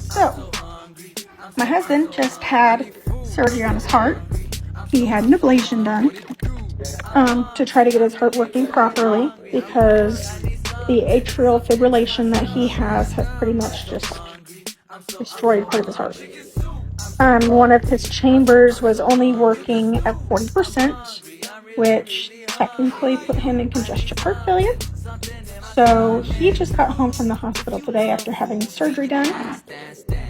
So, my husband just had surgery on his heart. He had an ablation done to try to get his heart working properly because the atrial fibrillation that he has pretty much just destroyed part of his heart. One of his chambers was only working at 40%, which technically put him in congestive heart failure. So he just got home from the hospital today after having surgery done.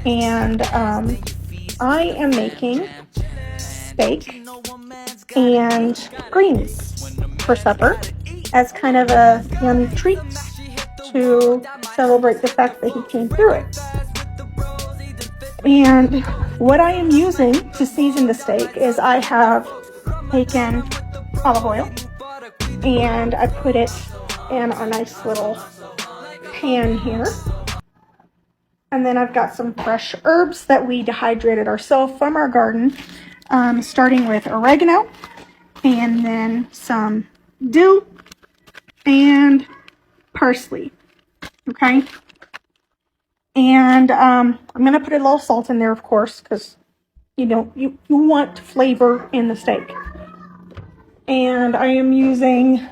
And I am making steak and greens for supper as kind of a yummy treat to celebrate the fact that he came through it. And what I am using to season the steak is I have taken olive oil and I put it in a nice little pan here. And then I've got some fresh herbs that we dehydrated ourselves from our garden, starting with oregano and then some dill and parsley. Okay. And I'm going to put a little salt in there, of course, because you want flavor in the steak. And I am using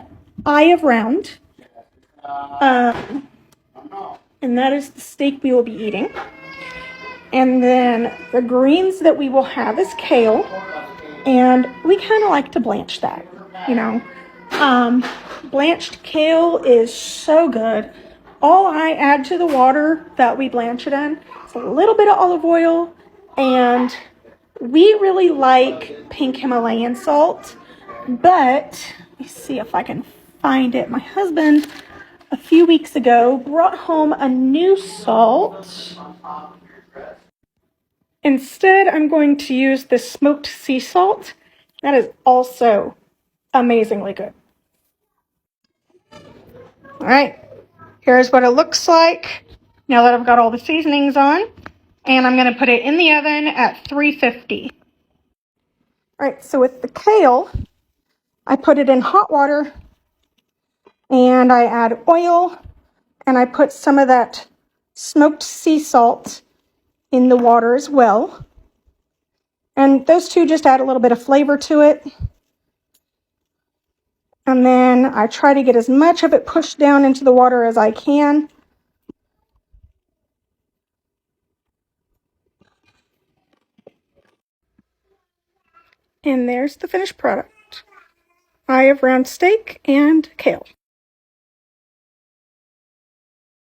Eye of Round. And that is the steak we will be eating. And then the greens that we will have is kale. And we kind of like to blanch that, Blanched kale is so good. All I add to the water that we blanch it in is a little bit of olive oil, and we really like pink Himalayan salt, but let me see if I can find it. My husband, a few weeks ago, brought home a new salt. Instead, I'm going to use the smoked sea salt. That is also amazingly good. All right, here's what it looks like now that I've got all the seasonings on. And I'm going to put it in the oven at 350. All right, so with the kale, I put it in hot water and I add oil and I put some of that smoked sea salt in the water as well. And those two just add a little bit of flavor to it. And then I try to get as much of it pushed down into the water as I can. And there's the finished product. Eye of Round steak and kale.